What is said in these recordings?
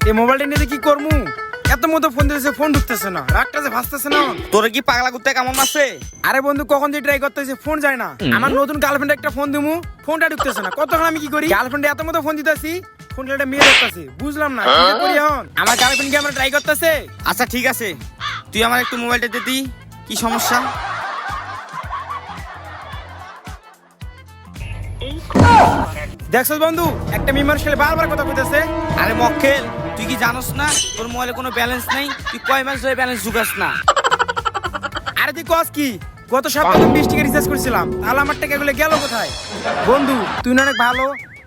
এই মোবাইলটা নিয়ে কি করমু? এত মতো ফোন দিতেছে, ফোন ঢুকতেছে না, রাগটা যে ভাসতেছে না। তোরে কি পাগলা কুত্তা কেমন আছে? আরে বন্ধু, কখন যে ট্রাই করতেছে ফোন যায় না। আমার নতুন গার্লফ্রেন্ড একটা ফোন দিমু, ফোনটা ঢুকতেছে না। কতক্ষণ আমি কি করি? গার্লফ্রেন্ডে এত মতো ফোন দিতেছি, ফোনটা একটা মেয়ে ধরতেছে, বুঝলাম না কি যে করি এখন। আমার গার্লফ্রেন্ড কি আমার ট্রাই করতেছে? আচ্ছা ঠিক আছে, তুই আমার একটু মোবাইলটা দে দি। কি সমস্যা? দেখছস বন্ধু, একটা মেয়ের সাথে বারবার কথা কইতেছে। আরে মক্কেল, তুই কি জানোস না তোর মোবাইলে কোনো ব্যালেন্স নেই? তুই কয় মাস ধরে ব্যালেন্স ঢুকাস না? আরে তুই কস কি? গত সপ্তাহে 20 টাকা রিচার্জ করেছিলাম, তাহলে আমার টাকাগুলো গেল কোথায়? বন্ধু তুই না অনেক ভালো,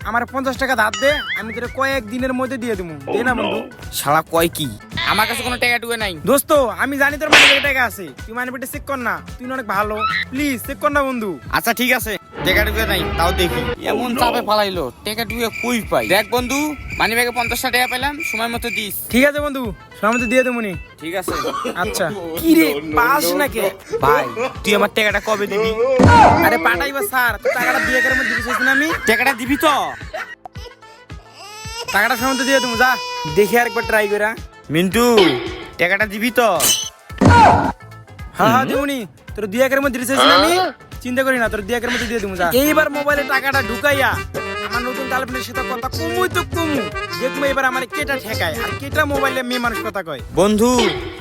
আমার 50 টাকা ধার দে, আমি তোর কয়েক দিনের মধ্যে দিয়ে দেবো। দে না বন্ধু। শালা কয় কি? আমার কাছে কোনো টাকা টুকে নাই। দোস্ত আমি জানি তোর মানে টাকা আছে, তুই মানে পেটে চেক কর না, তুই না অনেক ভালো, প্লিজ চেক কর না বন্ধু। আচ্ছা ঠিক আছে, টাকা টুকে নাই, তাও দেখি। এমন চাপে ফালাইলো, টাকা টুকে কই পাই? দেখ বন্ধু, মানি ব্যাগে 50 টাকা পেলাম, সময় মতো দিস। ঠিক আছে বন্ধু, সময় মতো দিয়ে দেবো নি। ঠিক আছে। আচ্ছা কি রে, পাস নাকি? ভাই তুই আমার টাকাটা কবে দিবি? আরে পাঠাইবা স্যার, তোর টাকাটা দিয়ে এর মধ্যে দিছিস না আমি? টাকাটা দিবি তো? টাকাটা সময় মতো দিয়ে দেবো, যা দেখি আরেকবার ট্রাই করা। মিন্টু, টাকাটা দিবি তো? হ্যাঁ দিবনি, তোর 2 একের মধ্যে দিছিস না আমি? চিন্তা করি না, তোর 2 একের মধ্যে দিয়ে দেবো, যা। এইবার মোবাইলে টাকাটা ঢুকাইয়া আমার নতুন গার্লফ্রেন্ডের সাথে কথা কমুই তো কমু, দেখবো এবার আমার কেটা ঠেকায় আর কেটা মোবাইলে মেয়ে মানুষ কথা কয়। বন্ধু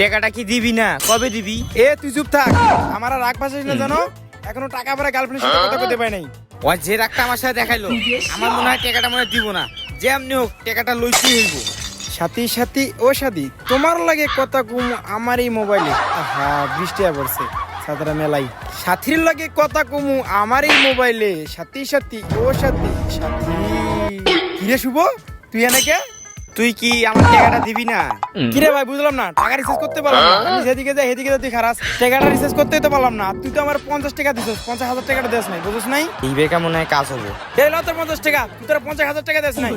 টাকাটা কি দিবি না? কবে দিবি? এ তুই চুপ থাক, আমার আর রাগ ভাসিস না জানো, এখনো টাকা ভরা গার্লফ্রেন্ডের সাথে কথা কইতে পাই নাই। ওই যে রাগটা আমার সাথে দেখাইলো, আমার মনে হয় টাকাটা মনে হয় দিব না। যেমনি হোক টাকাটা লইতেই হইব। সাথী সাথী ও সাথী, তোমার লাগে কথা কম আমার এই মোবাইলে। হ্যাঁ বৃষ্টি পড়ছে, সাদরা মেলাই। সাথীর লাগে কথা কমু আমার এই মোবাইলে, সাথী সাথী ও সাথী সাথী। কিরে শুভ, তুই এনেকে? তুই কি আমার টাকাটা দিবি না? কিরে ভাই বুঝলাম না, টাকা রিচার্জ করতে পারলাম না। আমি যেদিকে যাই সেদিকে তুই খারাপ, টাকাটা রিচার্জ করতে তো পারলাম না। তুই তো আমার 50 টাকা দিছিস, 50,000 টাকাটা দেস নাই, বুঝছ নাই? এই বেকা মনে হয় কাজ হবে। এই ল তোর 50 টাকা, তুই তোর 50,000 টাকা দেস নাই।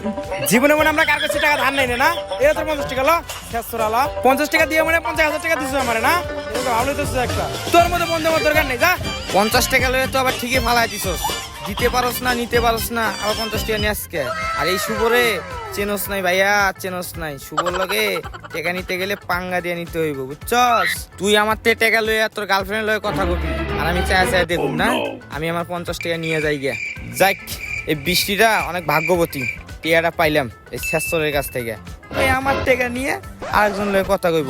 জীবনে মনে আমরা কার কাছে টাকা ধার নাই রে না? এই তোর 50 টাকা, ল শেষ তোরা 50 টাকা দিয়ে মানে 50,000 টাকা দিছিস আমারে না? এটা ভালোই তো একটা, তোর মতো বন্ধু আমার দরকার নেই, যা। 50 টাকা লয়ে তো আবার ঠিকই ফালাই দিছস। দিতে পারস না, নিতে পারস না, আবার 50 টাকা নিয়ে আজকে। আর এই শুভরে চেনস নাই ভাইয়া, চেনস নাই। শুভর লগে টাকা নিতে গেলে পাঙ্গা দিয়ে নিতে হইব, বুঝছস? তুই আমার তে টাকা লইয়া তোর গার্লফ্রেন্ড লয়ে কথা কবি, আর আমি চাই চাই দেখুন না, আমি আমার 50 টাকা নিয়ে যাই গিয়া। যাক, এই বৃষ্টিটা অনেক ভাগ্যবতী, টিয়াটা পাইলাম এই শেষরের কাছ থেকে। ওই আমার টাকা নিয়ে আরেকজন লয়ে কথা কইব।